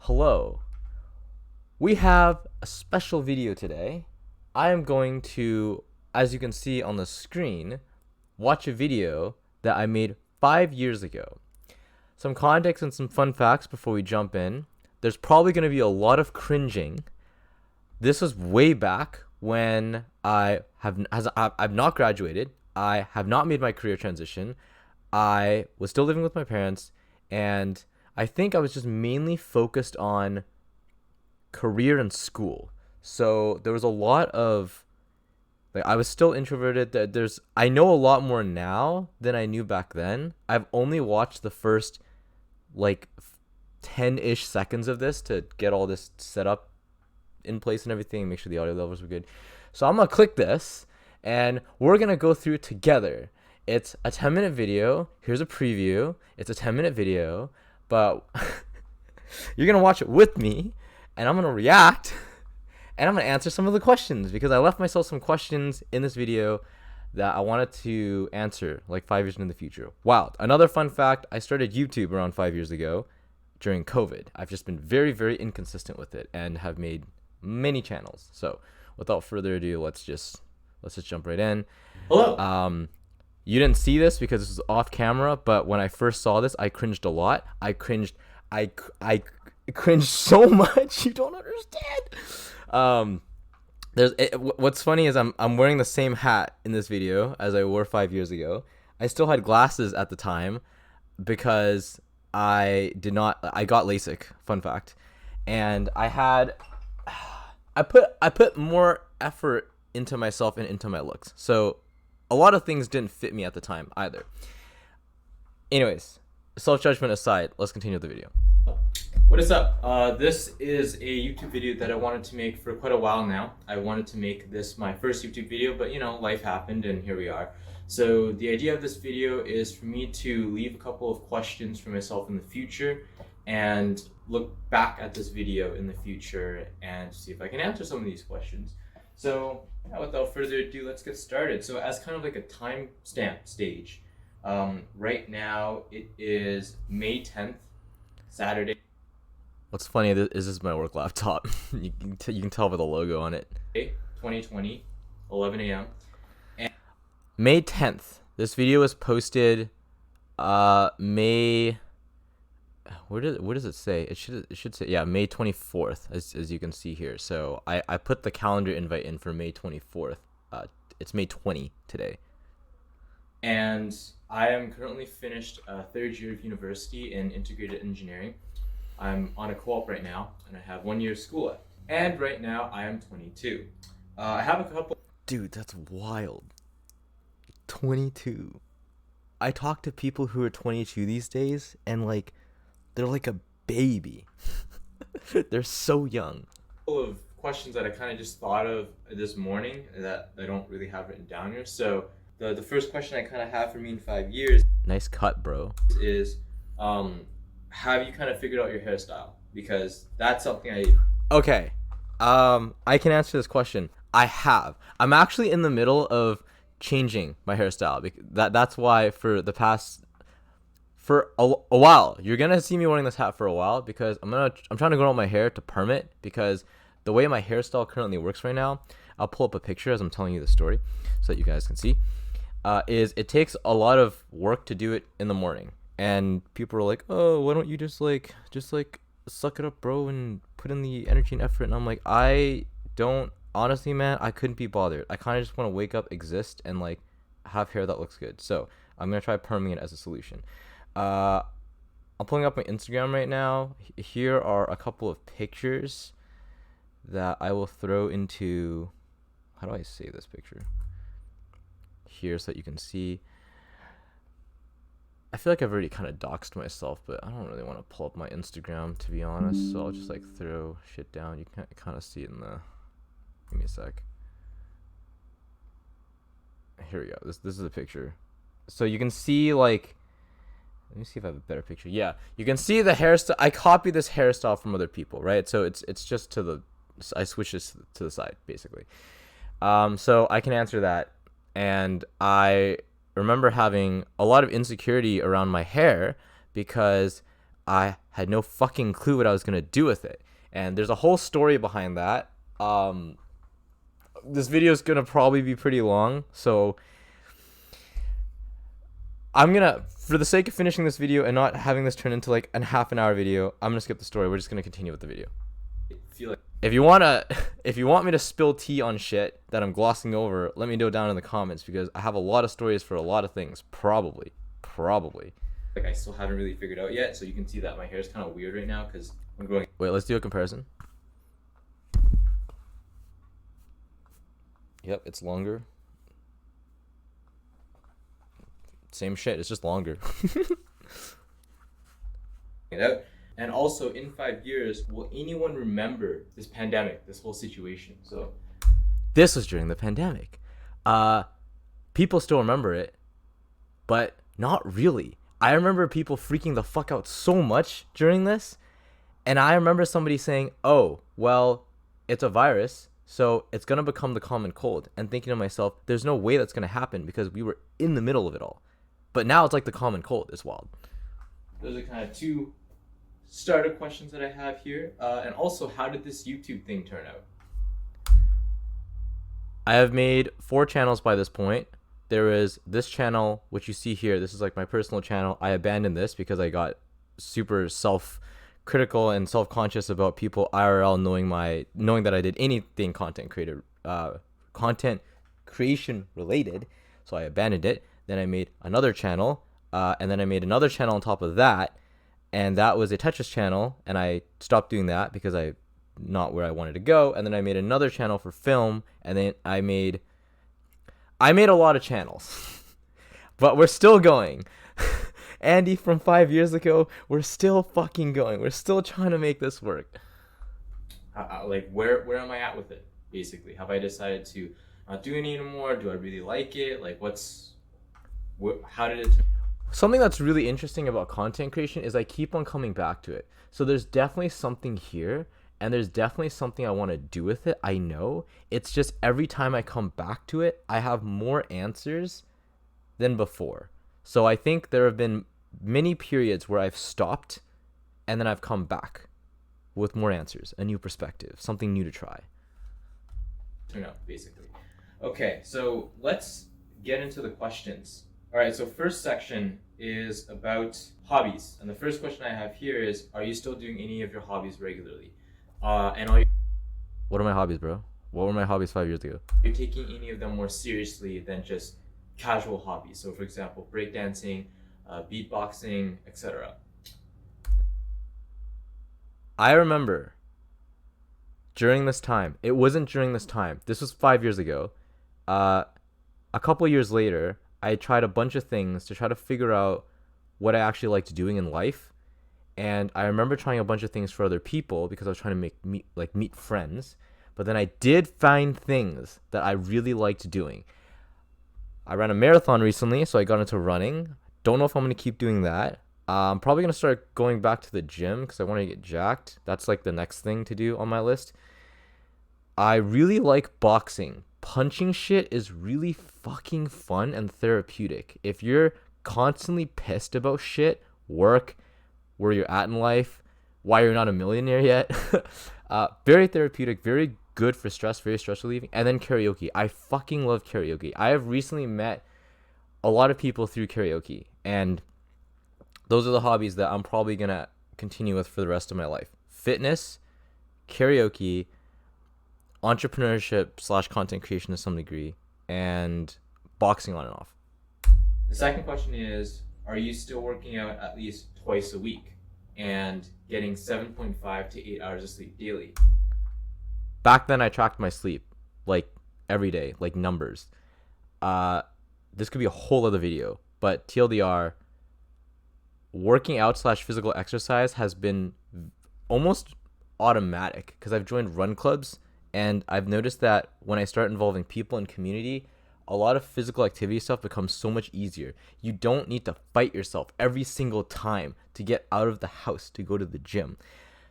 Hello. We have a special video today. I am going to, as you can see on the screen, watch a video that I made 5 years ago. Some context and some fun facts before we jump in. There's probably going to be a lot of cringing. This was way back when I've not graduated. I have not made my career transition. I was still living with my parents, and I think I was just mainly focused on career and school. So there was a lot of I was still introverted. I know a lot more now than I knew back then. I've only watched the first 10-ish seconds of this to get all this set up in place and everything, make sure the audio levels were good. So I'm gonna click this and we're gonna go through it together. It's a 10-minute video. Here's a preview. It's a 10-minute video, but you're gonna watch it with me and I'm gonna react and I'm gonna answer some of the questions because I left myself some questions in this video that I wanted to answer 5 years in the future. Wow. Another fun fact, I started YouTube around 5 years ago during COVID. I've just been very, very inconsistent with it and have made many channels. So without further ado, let's just jump right in. Hello. You didn't see this because this was off camera, but when I first saw this, I cringed a lot. I cringed so much. You don't understand. What's funny is I'm wearing the same hat in this video as I wore 5 years ago. I still had glasses at the time because I got LASIK, fun fact. And I put more effort into myself and into my looks. So a lot of things didn't fit me at the time either. Anyways, self-judgment aside, let's continue the video. What is up? This is a YouTube video that I wanted to make for quite a while now. I wanted to make this my first YouTube video, but life happened and here we are. So the idea of this video is for me to leave a couple of questions for myself in the future and look back at this video in the future and see if I can answer some of these questions. So without further ado, let's get started. So as kind of like a timestamp stage, right now it is May 10th, Saturday. What's funny is this is my work laptop. You can tell by the logo on it. 2020, 11 a.m. May 10th. This video was posted May. Where does it say? It should say May 24th as you can see here. So I put the calendar invite in for May 24th. It's May 20 today. And I am currently finished third year of university in integrated engineering. I'm on a co-op right now and I have 1 year of school left. And right now I am 22. I have a couple. Dude, that's wild. 22. I talk to people who are 22 these days and they're like a baby. They're so young. Couple of questions that I kind of just thought of this morning that I don't really have written down here. So the first question I kind of have for me in 5 years. Nice cut, bro. Is have you kind of figured out your hairstyle? Because that's something Okay. I can answer this question. I have. I'm actually in the middle of changing my hairstyle. That's why for a while you're gonna see me wearing this hat for a while because I'm trying to grow out my hair to perm it because the way my hairstyle currently works right now, I'll pull up a picture as I'm telling you the story so that you guys can see. Is it takes a lot of work to do it in the morning, and people are like, oh, why don't you just suck it up, bro, and put in the energy and effort? And I'm like, I don't. Honestly, man, I couldn't be bothered. I kind of just want to wake up, exist, and have hair that looks good. So I'm gonna try perming it as a solution. I'm pulling up my Instagram right now. Here are a couple of pictures that I will throw into. How do I save this picture? Here so that you can see. I feel like I've already kind of doxed myself, but I don't really want to pull up my Instagram, to be honest. So I'll just throw shit down. You can kind of see it in the. Give me a sec. Here we go. This is a picture. So you can see let me see if I have a better picture. Yeah, you can see the hairstyle. I copied this hairstyle from other people, right? So it's just I switched this to the side basically. So I can answer that. And I remember having a lot of insecurity around my hair because I had no fucking clue what I was gonna do with it. And there's a whole story behind that. This video is gonna probably be pretty long, so I'm gonna, for the sake of finishing this video and not having this turn into like a half an hour video, I'm gonna skip the story. We're just gonna continue with the video. If you want me to spill tea on shit that I'm glossing over, let me know down in the comments, because I have a lot of stories for a lot of things. Probably. Like, I still haven't really figured out yet, so you can see that my hair is kind of weird right now because I'm growing. Wait, let's do a comparison. Yep, it's longer. Same shit, it's just longer. It out. And also, in 5 years, will anyone remember this pandemic, this whole situation? So, this was during the pandemic. People still remember it, but not really. I remember people freaking the fuck out so much during this, and I remember somebody saying, "Oh, well, it's a virus, so it's gonna become the common cold," and thinking to myself, "There's no way that's gonna happen because we were in the middle of it all." But now it's like the common cold. It's wild. Those are kind of two starter questions that I have here. And also, how did this YouTube thing turn out? I have made 4 channels by this point. There is this channel, which you see here. This is like my personal channel. I abandoned this because I got super self-critical and self-conscious about people IRL knowing that I did anything content creation related. So I abandoned it. Then I made another channel, and then I made another channel on top of that, and that was a Tetris channel, and I stopped doing that because not where I wanted to go. And then I made another channel for film, and then I made a lot of channels. But we're still going. Andy from 5 years ago, we're still fucking going. We're still trying to make this work. Like, where am I at with it, basically? Have I decided to not do any anymore? Do I really like it? Like, how did it turn? Something that's really interesting about content creation is I keep on coming back to it. So there's definitely something here, and there's definitely something I want to do with it. I know. It's just every time I come back to it, I have more answers than before. So I think there have been many periods where I've stopped, and then I've come back with more answers, a new perspective, something new to try. Turn out, basically. Okay, so let's get into the questions. All right, so first section is about hobbies. And the first question I have here is, are you still doing any of your hobbies regularly? And are you... What are my hobbies, bro? What were my hobbies 5 years ago? You're taking any of them more seriously than just casual hobbies? So for example, breakdancing, beatboxing, etc. I remember during this time, it wasn't during this time, this was 5 years ago, a couple years later, I tried a bunch of things to try to figure out what I actually liked doing in life. And I remember trying a bunch of things for other people because I was trying to meet friends. But then I did find things that I really liked doing. I ran a marathon recently, so I got into running. Don't know if I'm going to keep doing that. I'm probably going to start going back to the gym because I want to get jacked. That's like the next thing to do on my list. I really like boxing. Punching shit is really fucking fun and therapeutic. If you're constantly pissed about shit, work, where you're at in life, why you're not a millionaire yet, very therapeutic, very good for stress, very stress relieving. And then karaoke. I fucking love karaoke. I have recently met a lot of people through karaoke, and those are the hobbies that I'm probably gonna continue with for the rest of my life. Fitness, karaoke, entrepreneurship / content creation to some degree, and boxing on and off. The second question is, are you still working out at least twice a week and getting 7.5 to 8 hours of sleep daily? Back then I tracked my sleep like every day, like numbers. This could be a whole other video, but TLDR, working out / physical exercise has been almost automatic because I've joined run clubs. And I've noticed that when I start involving people in community, a lot of physical activity stuff becomes so much easier. You don't need to fight yourself every single time to get out of the house to go to the gym.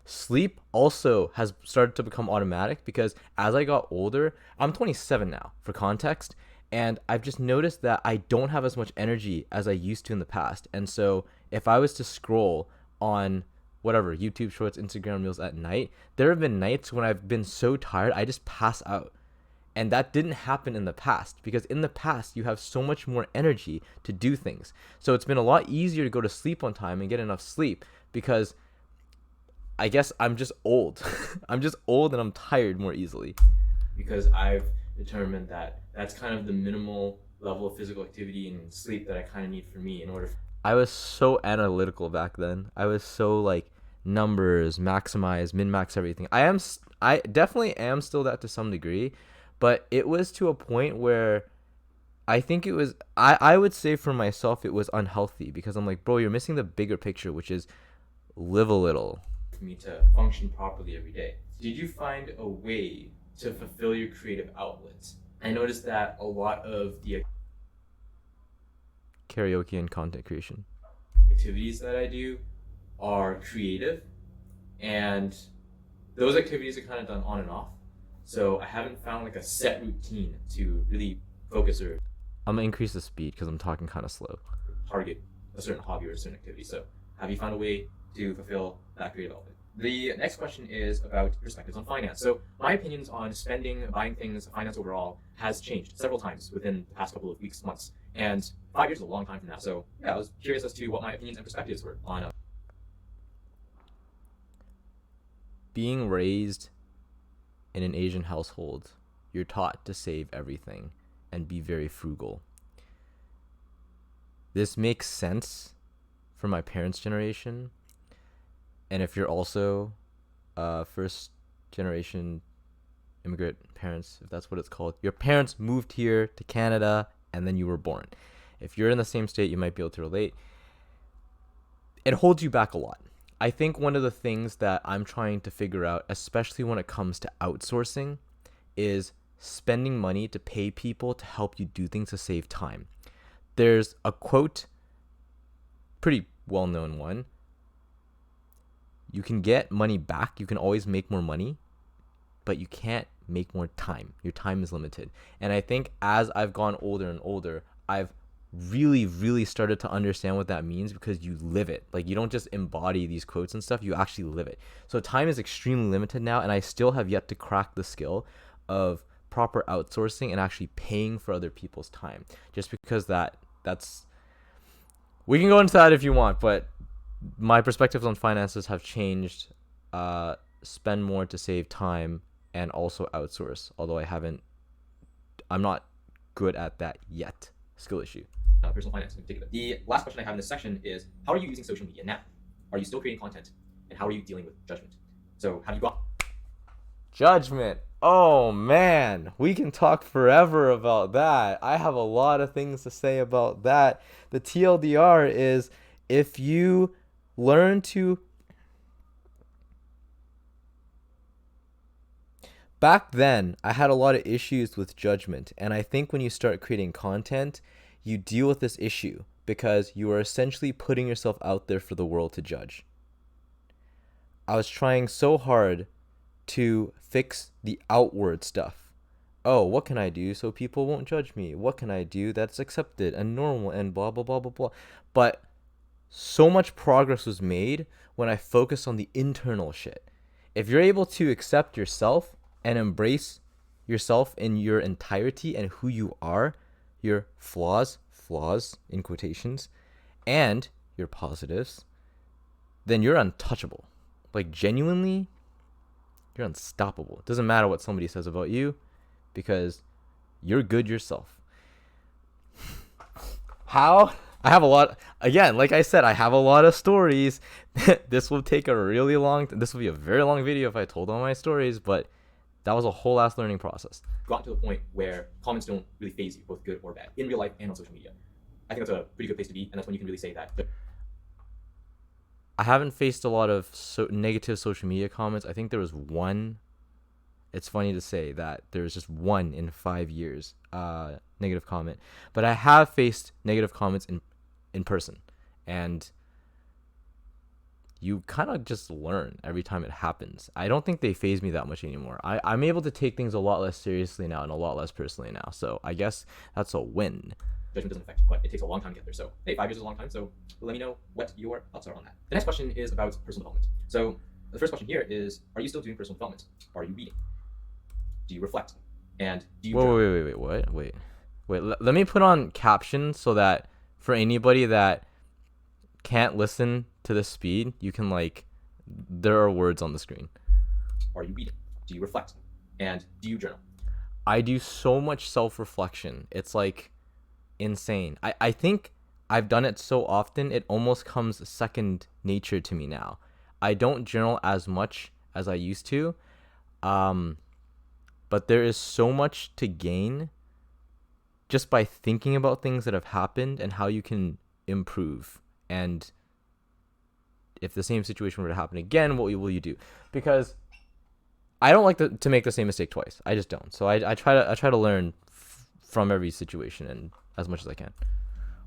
Sleep also has started to become automatic because as I got older, I'm 27 now for context, and I've just noticed that I don't have as much energy as I used to in the past. And so if I was to scroll on whatever, YouTube Shorts, Instagram Reels at night, there have been nights when I've been so tired I just pass out. And that didn't happen in the past, because in the past you have so much more energy to do things. So it's been a lot easier to go to sleep on time and get enough sleep, because I guess I'm just old. I'm just old and I'm tired more easily. Because I've determined that that's kind of the minimal level of physical activity and sleep that I kind of need for me in order. I was so analytical back then. I was so like numbers, maximize, min max everything. I definitely am still that to some degree, but it was to a point where I think it was I would say for myself it was unhealthy, because I'm like, bro, you're missing the bigger picture, which is live a little. For me to function properly every day. Did you find a way to fulfill your creative outlets? I noticed that a lot of the Karaoke and content creation. activities that I do are creative, and those activities are kind of done on and off. So I haven't found like a set routine to really focus or I'm gonna increase the speed because I'm talking kind of slow. target a certain hobby or a certain activity. So have you found a way to fulfill that creative outlet? The next question is about perspectives on finance. So my opinions on spending, buying things, finance overall has changed several times within the past couple of weeks, months. And 5 years is a long time from now. So yeah, I was curious as to what my opinions and perspectives were on Being raised in an Asian household, you're taught to save everything and be very frugal. This makes sense for my parents' generation. And if you're also first generation immigrant parents, if that's what it's called, your parents moved here to Canada and then you were born. If you're in the same state, you might be able to relate. It holds you back a lot. I think one of the things that I'm trying to figure out, especially when it comes to outsourcing, is spending money to pay people to help you do things to save time. There's a quote, pretty well-known one. You can get money back. You can always make more money, but you can't make more time. Your time is limited. And I think as I've gone older and older, I've really started to understand what that means, because you live it. Like, you don't just embody these quotes and stuff, you actually live it. So time is extremely limited now, and I still have yet to crack the skill of proper outsourcing and actually paying for other people's time. Just because that's we can go into that if you want, but my perspectives on finances have changed. Spend more to save time and also outsource, although I'm not good at that yet. Skill issue. Personal finance in particular. The last question I have in this section is, how are you using social media now? Are you still creating content? And how are you dealing with judgment? So have you got Judgment. Oh man, we can talk forever about that. I have a lot of things to say about that. The TLDR is, if you learn to... Back then, I had a lot of issues with judgment, and I think when you start creating content, you deal with this issue because you are essentially putting yourself out there for the world to judge. I was trying so hard to fix the outward stuff. Oh, what can I do so people won't judge me? What can I do that's accepted and normal and blah, blah, blah, blah, blah. But so much progress was made when I focused on the internal shit. If you're able to accept yourself and embrace yourself in your entirety and who you are, your flaws in quotations, and your positives, then you're untouchable. Like, genuinely, you're unstoppable. It doesn't matter what somebody says about you, because you're good yourself. How? I have a lot. Again, like I said, I have a lot of stories. This will take this will be a very long video if I told all my stories, but that was a whole ass learning process. gotten to the point where comments don't really faze you, both good or bad, in real life and on social media? I think that's a pretty good place to be, and that's when you can really say that. I haven't faced a lot of negative social media comments. I think there was one. It's funny to say that there was just one in 5 years negative comment, but I have faced negative comments in person, and you kind of just learn every time it happens. I don't think they faze me that much anymore. I'm able to take things a lot less seriously now and a lot less personally now, so I guess that's a win. judgment doesn't affect you, but it takes a long time to get there. So, hey, 5 years is a long time. So, let me know what your thoughts are on that. The next question is about personal development. So, the first question here is: are you still doing personal development? Are you reading? Do you reflect? And do you? Wait. Let me put on captions so that for anybody that can't listen to the speed, you can like. There are words on the screen. Are you reading? Do you reflect? And do you journal? I do so much self-reflection. It's like insane. I think I've done it so often, it almost comes second nature to me now. I don't journal as much as I used to, but there is so much to gain just by thinking about things that have happened and how you can improve. And if the same situation were to happen again, what will you do? Because I don't like to make the same mistake twice. I just don't. So I try to learn from every situation and as much as I can.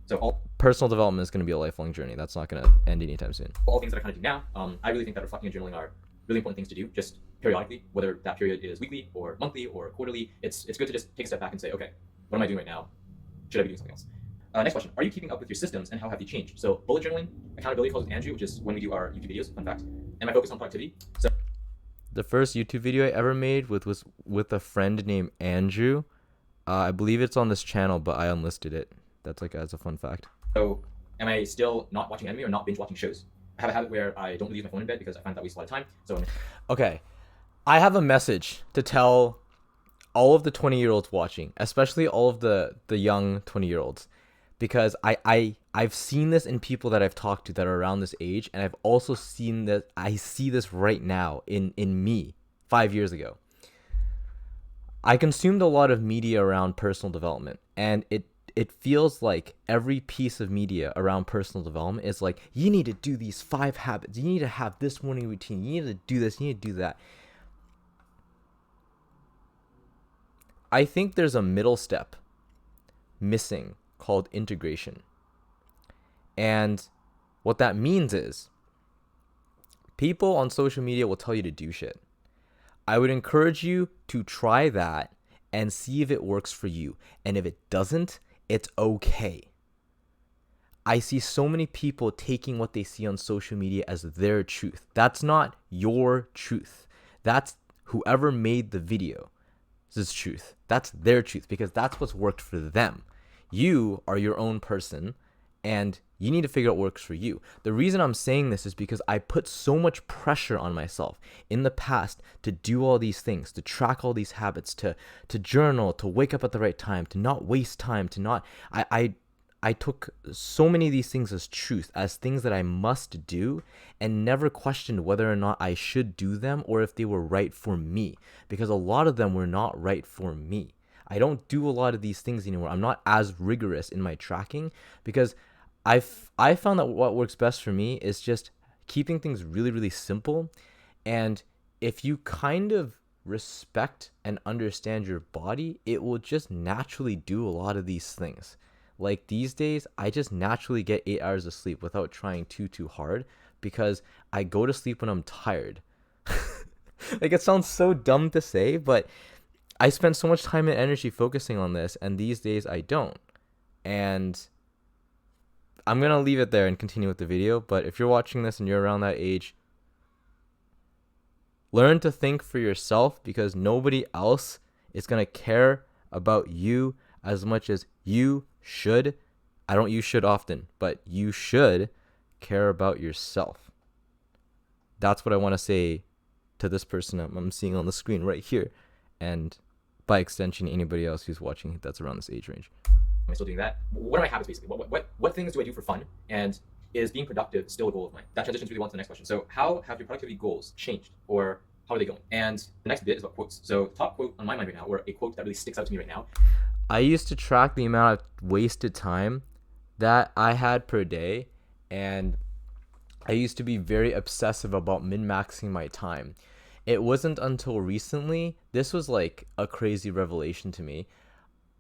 So all Personal development is going to be a lifelong journey. That's not going to end anytime soon. all things that I kind of do now, I really think that reflecting and journaling are really important things to do just periodically, whether that period is weekly or monthly or quarterly. It's good to just take a step back and say, okay, what am I doing right now? Should I be doing something else? Next question: are you keeping up with your systems and how have they changed? So bullet journaling, accountability calls with Andrew, which is when we do our YouTube videos, fun fact, and my focus on productivity. So The first YouTube video I ever made was with a friend named Andrew. I believe it's on this channel, but I unlisted it. That's like as a fun fact. am I still not watching anime or not binge watching shows? I have a habit where I don't leave my phone in bed because I find that wastes a lot of time. So Okay, I have a message to tell all of the 20-year-olds watching, especially all of the young 20-year-olds, because I've seen this in people that I've talked to that are around this age, and I've also seen that I see this right now in me 5 years ago. I consumed a lot of media around personal development, and it feels like every piece of media around personal development is like, you need to do these 5 habits, you need to have this morning routine, you need to do this, you need to do that. I think there's a middle step missing called integration. And what that means is people on social media will tell you to do shit. I would encourage you to try that and see if it works for you. And if it doesn't, it's okay. I see so many people taking what they see on social media as their truth. That's not your truth. That's whoever made the video. This is truth. That's their truth because that's what's worked for them. You are your own person and you need to figure out what works for you. The reason I'm saying this is because I put so much pressure on myself in the past to do all these things, to track all these habits, to journal, to wake up at the right time, to not waste time, to not I took so many of these things as truth, as things that I must do, and never questioned whether or not I should do them or if they were right for me, because a lot of them were not right for me. I don't do a lot of these things anymore. I'm not as rigorous in my tracking because I found that what works best for me is just keeping things really, really simple. And if you kind of respect and understand your body, it will just naturally do a lot of these things. Like these days, I just naturally get 8 hours of sleep without trying too hard because I go to sleep when I'm tired. Like it sounds so dumb to say, but I spend so much time and energy focusing on this, and these days I don't. And I'm going to leave it there and continue with the video, but if you're watching this and you're around that age, learn to think for yourself because nobody else is going to care about you as much as you should. I don't use should often, but you should care about yourself. That's what I want to say to this person I'm seeing on the screen right here. And by extension, anybody else who's watching that's around this age range. am I still doing that? What are my habits basically? What things do I do for fun? And is being productive still a goal of mine? That transitions really well to the next question. So how have your productivity goals changed or how are they going? And the next bit is about quotes. So top quote on my mind right now, or a quote that really sticks out to me right now. I used to track the amount of wasted time that I had per day, and I used to be very obsessive about min-maxing my time. It wasn't until recently, this was like a crazy revelation to me.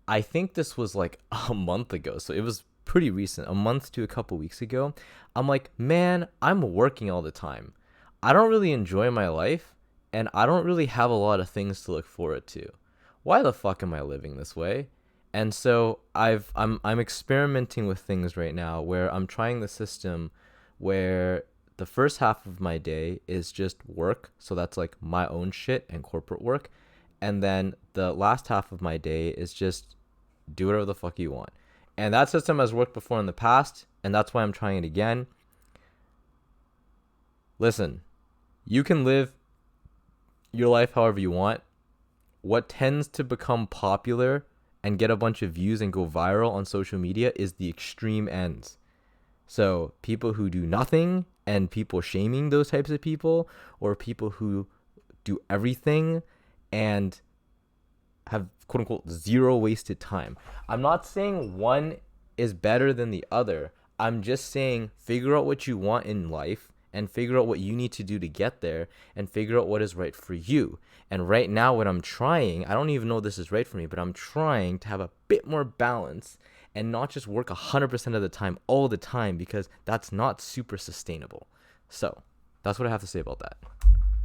I think this was like a month ago, so it was pretty recent, a month to a couple weeks ago. I'm like, man, I'm working all the time. I don't really enjoy my life, and I don't really have a lot of things to look forward to. Why the fuck am I living this way? And so I'm experimenting with things right now where I'm trying the system where the first half of my day is just work, so that's like my own shit and corporate work, and then the last half of my day is just do whatever the fuck you want. And that system has worked before in the past, and that's why I'm trying it again. Listen, you can live your life however you want. What tends to become popular and get a bunch of views and go viral on social media is the extreme ends. So people who do nothing and people shaming those types of people, or people who do everything and have quote unquote zero wasted time. I'm not saying one is better than the other. I'm just saying figure out what you want in life and figure out what you need to do to get there and figure out what is right for you. And right now, what I'm trying, I don't even know if this is right for me, but I'm trying to have a bit more balance and not just work 100% of the time all the time, because that's not super sustainable. So that's what I have to say about that.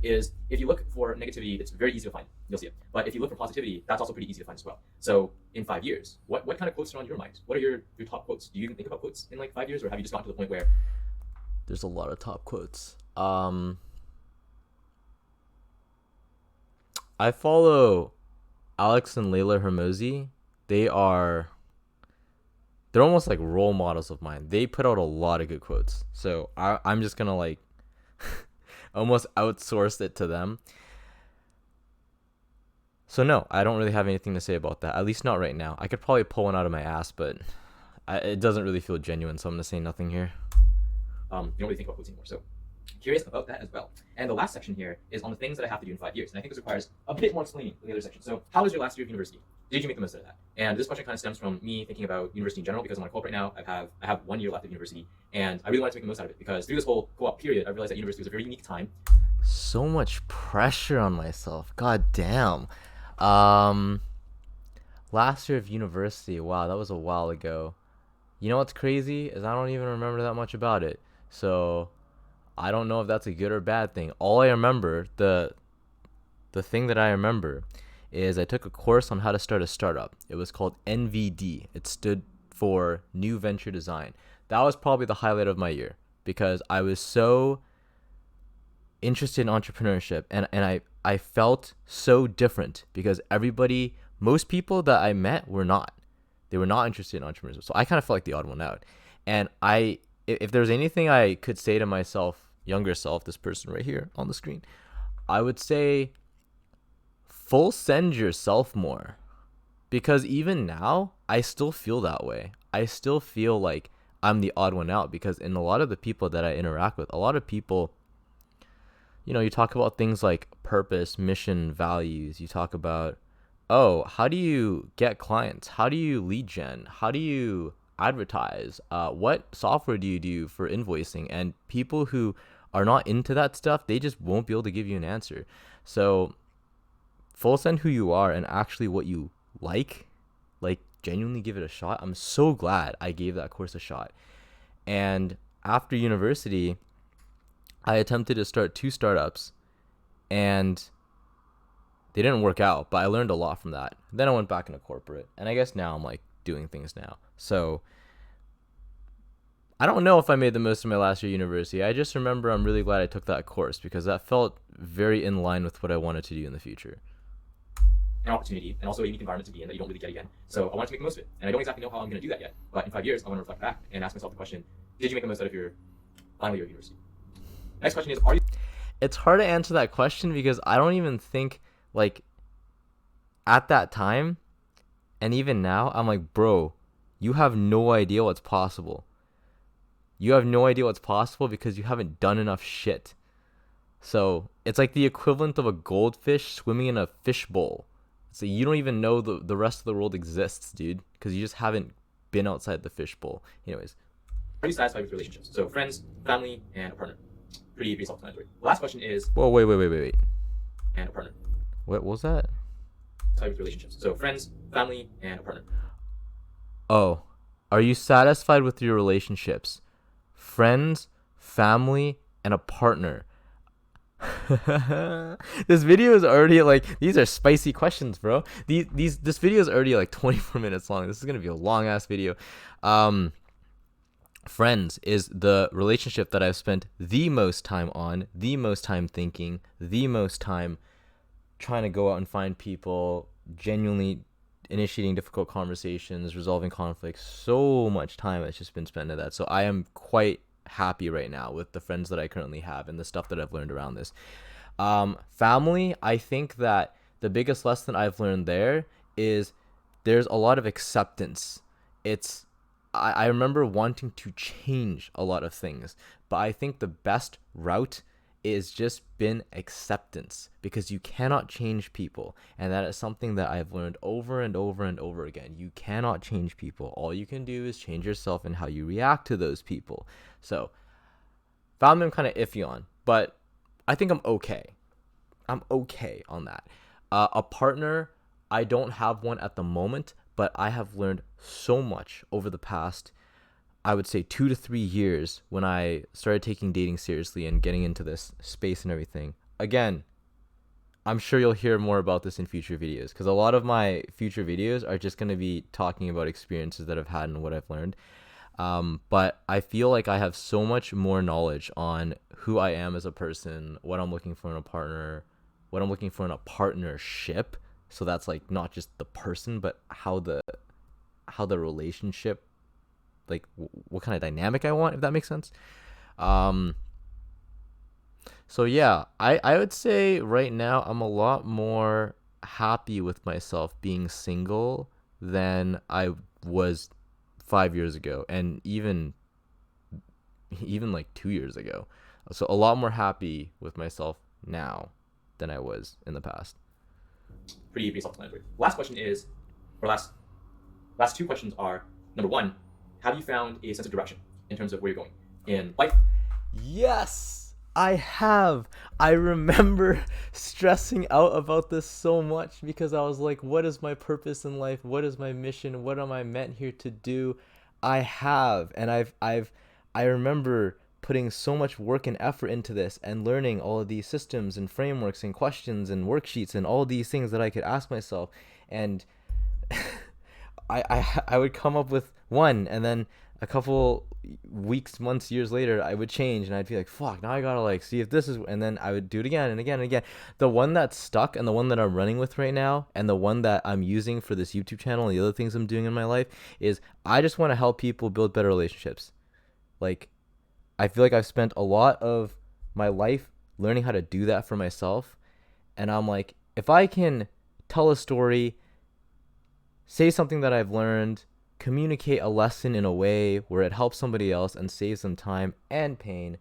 Is if you look for negativity, it's very easy to find. You'll see it. But if you look for positivity, that's also pretty easy to find as well. So in 5 years, what kind of quotes are on your mind? What are your top quotes? Do you even think about quotes in like 5 years, or have you just gotten to the point where There's a lot of top quotes. I follow Alex and Layla Hermosi. They're almost like role models of mine. They put out a lot of good quotes. So I'm just gonna like almost outsource it to them. So no, I don't really have anything to say about that. At least not right now. I could probably pull one out of my ass, but it doesn't really feel genuine. So I'm gonna say nothing here. you don't really think about quotes anymore? So curious about that as well. And the last section here is on the things that I have to do in 5 years. And I think this requires a bit more explaining than the other section. So how was your last year of university? Did you make the most out of that? And this question kind of stems from me thinking about university in general, because I'm on a co-op right now. I have 1 year left of university, and I really wanted to make the most out of it, because through this whole co-op period, I realized that university was a very unique time. So much pressure on myself. God damn. Um, Last year of university. Wow, that was a while ago. You know what's crazy is I don't even remember that much about it. So I don't know if that's a good or bad thing. All I remember, the thing that I remember is I took a course on how to start a startup. It was called NVD. It stood for New Venture Design. That was probably the highlight of my year, because I was so interested in entrepreneurship, and I felt so different, because most people that I met were not. They were not interested in entrepreneurship. So I kind of felt like the odd one out. And if there's anything I could say to myself, younger self, this person right here on the screen, I would say full send yourself more. Because even now, I still feel that way. I still feel like I'm the odd one out, because in a lot of the people that I interact with, a lot of people, you talk about things like purpose, mission, values. You talk about, oh, how do you get clients? How do you lead gen? How do you advertise? What software do you do for invoicing? And people who are not into that stuff, they just won't be able to give you an answer. So full send who you are and actually what you like genuinely give it a shot. I'm so glad I gave that course a shot. And after university, I attempted to start 2 startups, and they didn't work out, but I learned a lot from that. Then I went back into corporate, and I guess now I'm like doing things now. So I don't know if I made the most of my last year of university. I just remember I'm really glad I took that course, because that felt very in line with what I wanted to do in the future. An opportunity, and also a unique environment to be in that you don't really get again. So I wanted to make the most of it. And I don't exactly know how I'm going to do that yet. But in 5 years, I want to reflect back and ask myself the question, did you make the most out of your final year of university? Next question is, It's hard to answer that question, because I don't even think, like, at that time, and even now, I'm like, bro, you have no idea what's possible. You have no idea what's possible because you haven't done enough shit. So it's like the equivalent of a goldfish swimming in a fishbowl. So you don't even know the rest of the world exists, dude, because you just haven't been outside the fishbowl. Anyways. Are you satisfied with relationships? So friends, family, and a partner. Pretty self-explanatory. The last question is... Whoa, wait. And a partner. What was that? Satisfied with relationships. So friends, family, and a partner. Oh, are you satisfied with your relationships? Friends, family, and a partner. This video is already like, these are spicy questions, bro. This video is already like 24 minutes long. This is gonna be a long ass video. Um, Friends is the relationship that I've spent the most time on, the most time thinking, the most time trying to go out and find people, genuinely initiating difficult conversations, resolving conflicts. So much time has just been spent in that. So I am quite happy right now with the friends that I currently have and the stuff that I've learned around this. Family, I think that the biggest lesson I've learned there is there's a lot of acceptance. I remember wanting to change a lot of things, but I think the best route is just been acceptance, because you cannot change people, and that is something that I've learned over and over and over again. You cannot change people. All you can do is change yourself and how you react to those people. So family I'm kind of iffy on, but I think I'm okay. I'm okay on that. A partner, I don't have one at the moment, but I have learned so much over the past, I would say, 2 to 3 years when I started taking dating seriously and getting into this space and everything. Again, I'm sure you'll hear more about this in future videos, because a lot of my future videos are just going to be talking about experiences that I've had and what I've learned. But I feel like I have so much more knowledge on who I am as a person, what I'm looking for in a partner, what I'm looking for in a partnership. So that's like not just the person, but how the relationship, like what kind of dynamic I want, if that makes sense. Um, so yeah, I would say right now I'm a lot more happy with myself being single than I was 5 years ago, and even like 2 years ago. So a lot more happy with myself now than I was in the past. Pretty self-explanatory. Last question is, or last two questions are: number one, have you found a sense of direction in terms of where you're going in life? Yes, I have. I remember stressing out about this so much because I was like, what is my purpose in life? What is my mission? What am I meant here to do? I have, and I remember putting so much work and effort into this and learning all of these systems and frameworks and questions and worksheets and all these things that I could ask myself. And I would come up with one, and then a couple weeks, months, years later, I would change, and I'd be like, fuck, now I gotta like see if this is, and then I would do it again and again and again. The one that's stuck and the one that I'm running with right now and the one that I'm using for this YouTube channel and the other things I'm doing in my life is I just want to help people build better relationships. Like, I feel like I've spent a lot of my life learning how to do that for myself, and I'm like, if I can tell a story, say something that I've learned, communicate a lesson in a way where it helps somebody else and saves them time and pain,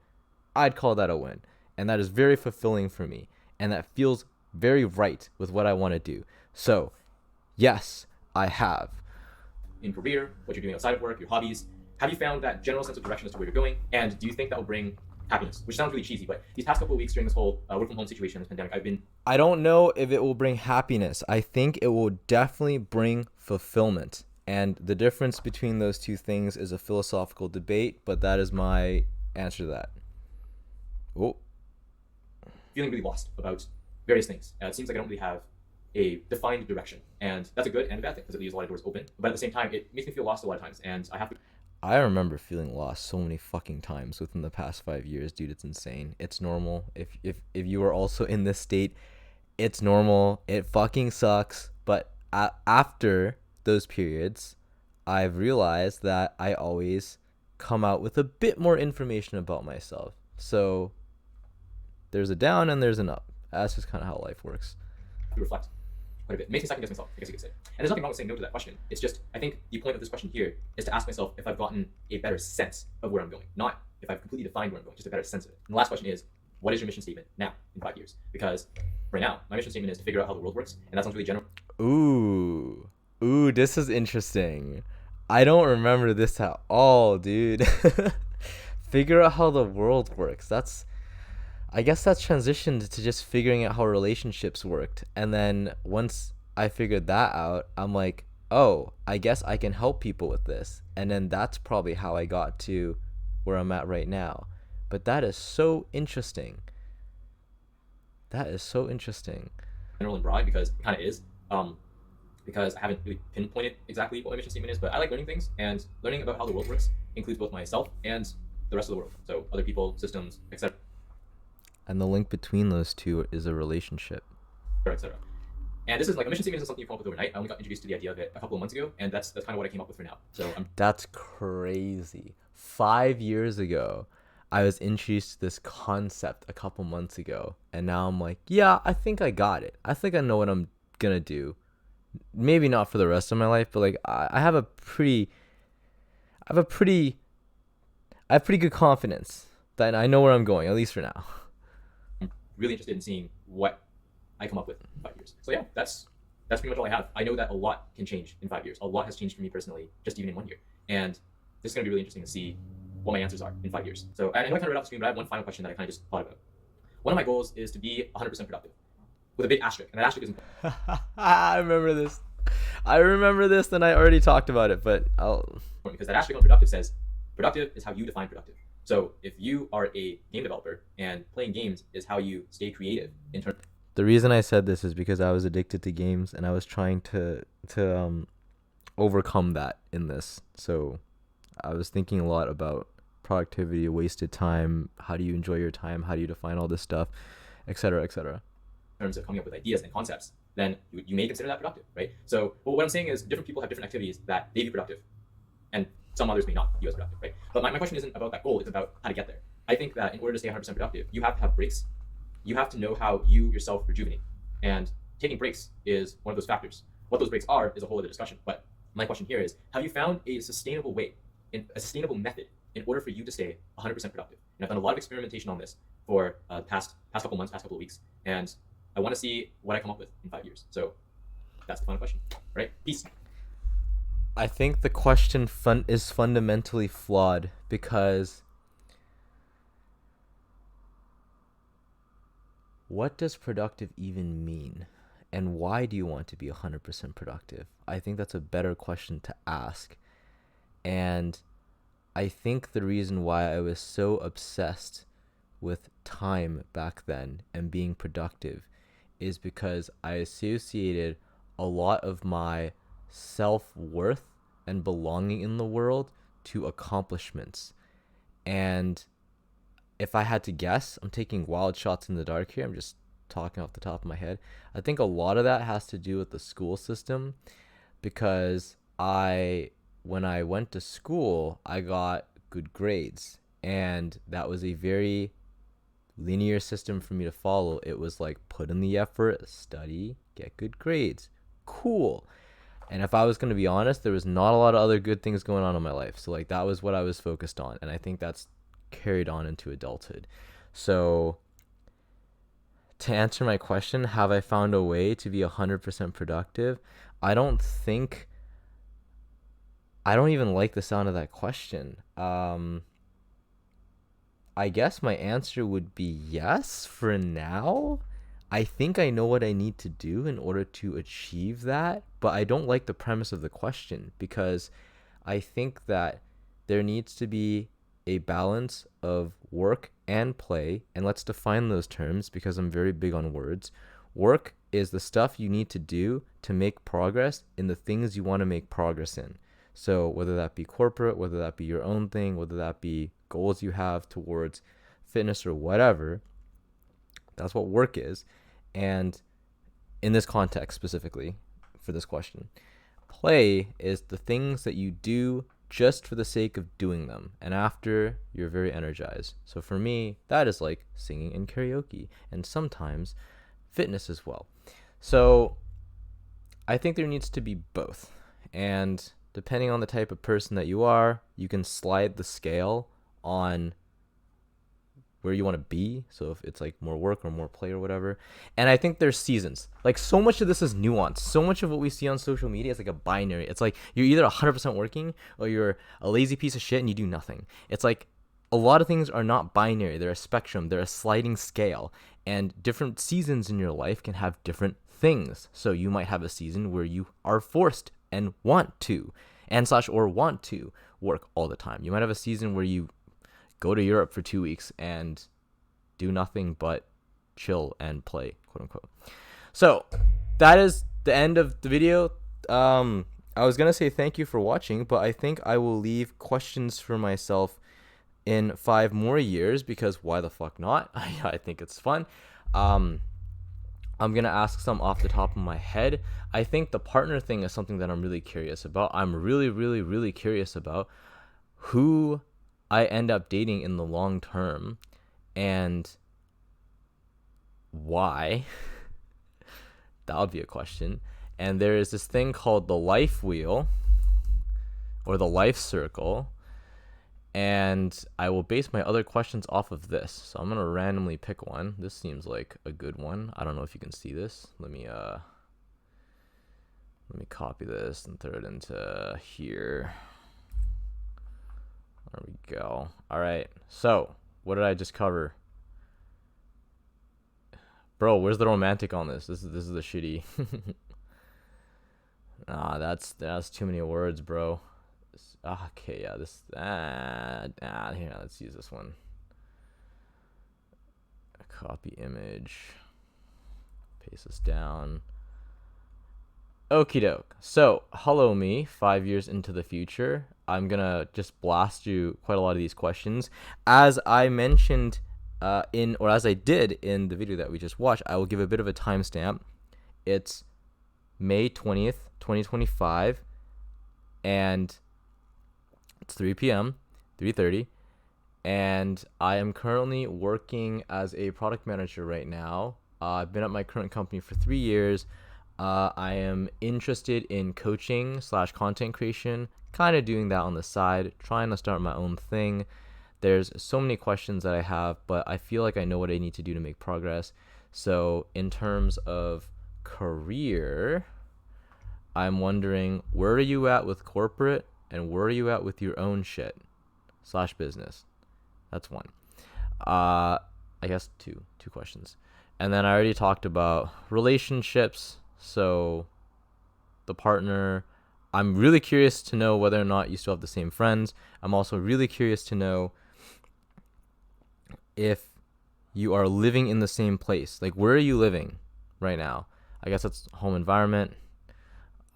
I'd call that a win. And that is very fulfilling for me. And that feels very right with what I want to do. So, yes, I have. In career, what you're doing outside of work, your hobbies, have you found that general sense of direction as to where you're going? And do you think that will bring happiness? Which sounds really cheesy, but these past couple of weeks during this whole work from home situation, this pandemic, I don't know if it will bring happiness. I think it will definitely bring fulfillment. And the difference between those two things is a philosophical debate, but that is my answer to that. Oh, feeling really lost about various things. It seems like I don't really have a defined direction, and that's a good and a bad thing because it leaves a lot of doors open. But at the same time, it makes me feel lost a lot of times, and I have to. I remember feeling lost so many fucking times within the past 5 years, dude. It's insane. It's normal. If you are also in this state, it's normal. It fucking sucks. But after those periods, I've realized that I always come out with a bit more information about myself. So there's a down and there's an up. That's just kind of how life works. Reflect quite a bit. It makes me second guess myself, I guess you could say. And there's nothing wrong with saying no to that question. It's just, I think the point of this question here is to ask myself if I've gotten a better sense of where I'm going. Not if I've completely defined where I'm going, just a better sense of it. And the last question is, what is your mission statement now in 5 years? Because right now, my mission statement is to figure out how the world works, and that sounds really general. Ooh, this is interesting. I don't remember this at all, dude. Figure out how the world works. I guess that's transitioned to just figuring out how relationships worked. And then once I figured that out, I'm like, oh, I guess I can help people with this. And then that's probably how I got to where I'm at right now. But that is so interesting. That is so interesting. general and broad because it kind of is. Because I haven't really pinpointed exactly what my mission statement is, but I like learning things, and learning about how the world works includes both myself and the rest of the world. So other people, systems, etc., And the link between those two is a relationship. etc. And this is like a mission statement isn't something you come up with overnight. I only got introduced to the idea of it a couple of months ago, and that's kind of what I came up with for now. So I'm That's crazy. 5 years ago, I was introduced to this concept a couple months ago, and now I'm like, yeah, I think I got it. I think I know what I'm gonna do. Maybe not for the rest of my life, but like I have a pretty, I have a pretty, I have pretty good confidence that I know where I'm going, at least for now. really interested in seeing what I come up with in 5 years. So yeah, that's pretty much all I have. I know that a lot can change in 5 years. A lot has changed for me personally, just even in 1 year. And this is going to be really interesting to see what my answers are in 5 years. So I know I kind of read off the screen, but I have one final question that I kind of just thought about. One of my goals is to be 100% productive with a big asterisk, and that asterisk is I remember this. I remember this, and I already talked about it, but I'll. important because that asterisk on productive says productive is how you define productive. So if you are a game developer and playing games is how you stay creative in terms. The reason I said this is because I was addicted to games, and I was trying to overcome that in this. So I was thinking a lot about productivity, wasted time, how do you enjoy your time, how do you define all this stuff, etc., etc. In terms of coming up with ideas and concepts, then you may consider that productive, right? So what I'm saying is different people have different activities that they view productive, and some others may not view as productive, right? But my question isn't about that goal, it's about how to get there. I think that in order to stay 100% productive, you have to have breaks. You have to know how you yourself rejuvenate. And taking breaks is one of those factors. What those breaks are is a whole other discussion. But my question here is, have you found a sustainable way, a sustainable method in order for you to stay 100% productive? And I've done a lot of experimentation on this for past couple months, past couple of weeks. And I want to see what I come up with in 5 years. So that's the final question. All right? Peace. I think the question is fundamentally flawed because what does productive even mean? And why do you want to be 100% productive? I think that's a better question to ask. And I think the reason why I was so obsessed with time back then and being productive is because I associated a lot of my self-worth and belonging in the world to accomplishments. And if I had to guess, I'm taking wild shots in the dark here. I'm just talking off the top of my head. I think a lot of that has to do with the school system because when I went to school, I got good grades, and that was a very linear system for me to follow. It was like put in the effort, study, get good grades. Cool. And if I was going to be honest, there was not a lot of other good things going on in my life. So like that was what I was focused on, and I think that's carried on into adulthood. So to answer my question, have I found a way to be 100% productive? I don't even like the sound of that question. I guess my answer would be yes for now. I think I know what I need to do in order to achieve that, but I don't like the premise of the question because I think that there needs to be a balance of work and play, and let's define those terms because I'm very big on words. Work is the stuff you need to do to make progress in the things you want to make progress in. So whether that be corporate, whether that be your own thing, whether that be goals you have towards fitness or whatever, that's what work is. And in this context specifically for this question, play is the things that you do just for the sake of doing them, and after you're very energized. So for me, that is like singing and karaoke, and sometimes fitness as well. So I think there needs to be both, and depending on the type of person that you are, you can slide the scale on where you want to be. So if it's like more work or more play or whatever. And I think there's seasons. Like so much of this is nuanced. So much of what we see on social media is like a binary. It's like you're either 100% working or you're a lazy piece of shit and you do nothing. It's like a lot of things are not binary. They're a spectrum. They're a sliding scale. And different seasons in your life can have different things. So you might have a season where you are forced and want to or want to work all the time. You might have a season where you go to Europe for 2 weeks and do nothing but chill and play, quote unquote. So that is the end of the video. I was gonna say thank you for watching, but I think I will leave questions for myself in 5 more years, because why the fuck not? I think it's fun. I'm gonna ask some off the top of my head. I think the partner thing is something that I'm really curious about. I'm really curious about who I end up dating in the long term and why. That would be a question. And there is this thing called the life wheel or the life circle, and I will base my other questions off of this. So I'm gonna randomly pick one. This seems like a good one. I don't know if you can see this. Let me copy this and throw it into here. There we go. All right. So what did I just cover? Bro, where's the romantic on this? This is the shitty. Nah, that's too many words, bro. Okay, yeah, this. Here, let's use this one. Copy image. Paste this down. Okie doke. So, hello me, 5 years into the future. I'm gonna just blast you quite a lot of these questions. As I mentioned as I did in the video that we just watched, I will give a bit of a timestamp. It's May 20th, 2025, and it's 3 p.m., 3:30, and I am currently working as a product manager right now. I've been at my current company for 3 years. I am interested in coaching / content creation, kind of doing that on the side, trying to start my own thing. There's so many questions that I have, but I feel like I know what I need to do to make progress. So in terms of career, I'm wondering, where are you at with corporate and where are you at with your own shit / business? That's one. I guess two questions. And then I already talked about relationships. So the partner, I'm really curious to know whether or not you still have the same friends. I'm also really curious to know if you are living in the same place. Like, where are you living right now? I guess that's home environment.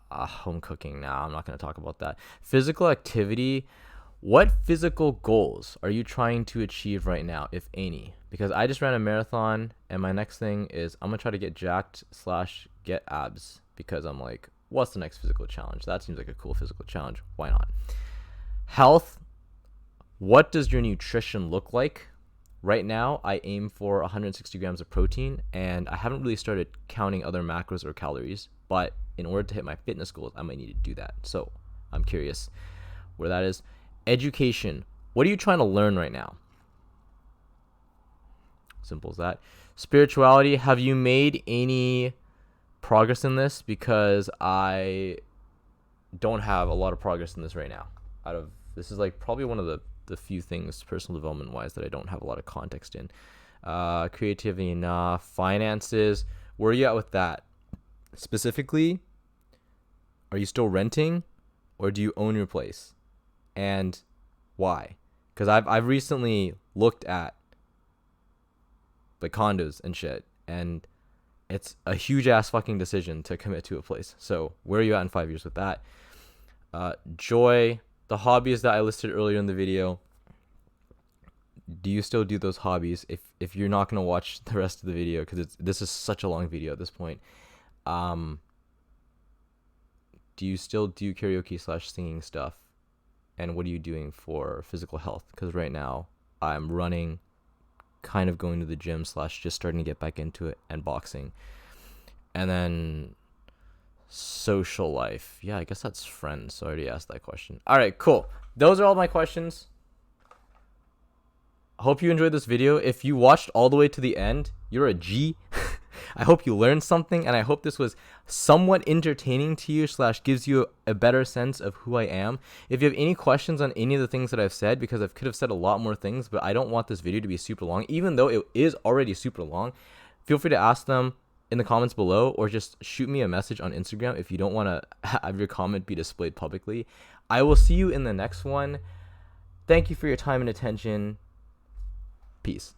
Home cooking. Nah, I'm not going to talk about that. Physical activity. What physical goals are you trying to achieve right now, if any? Because I just ran a marathon, and my next thing is I'm going to try to get jacked / get abs, because I'm like, what's the next physical challenge? That seems like a cool physical challenge. Why not? Health. What does your nutrition look like? Right now, I aim for 160 grams of protein, and I haven't really started counting other macros or calories, but in order to hit my fitness goals, I might need to do that. So I'm curious where that is. Education. What are you trying to learn right now? Simple as that. Spirituality. Have you made any progress in this? Because I don't have a lot of progress in this right now. This is like probably one of the few things personal development wise that I don't have a lot of context in. Creativity, nah. Finances. Where are you at with that? Specifically, are you still renting or do you own your place? And why? Because I've recently looked at the condos and shit, and it's a huge ass fucking decision to commit to a place. So where are you at in 5 years with that? Joy, the hobbies that I listed earlier in the video. Do you still do those hobbies? If you're not gonna watch the rest of the video, because this is such a long video at this point, do you still do karaoke / singing stuff? And what are you doing for physical health? Because right now I'm running, kind of going to the gym / just starting to get back into it, and boxing. And then social life. Yeah, I guess that's friends. So I already asked that question. All right, cool. Those are all my questions. I hope you enjoyed this video. If you watched all the way to the end, you're a G. I hope you learned something, and I hope this was somewhat entertaining to you / gives you a better sense of who I am. If you have any questions on any of the things that I've said, because I could have said a lot more things, but I don't want this video to be super long, even though it is already super long, feel free to ask them in the comments below, or just shoot me a message on Instagram if you don't want to have your comment be displayed publicly. I will see you in the next one. Thank you for your time and attention. Peace.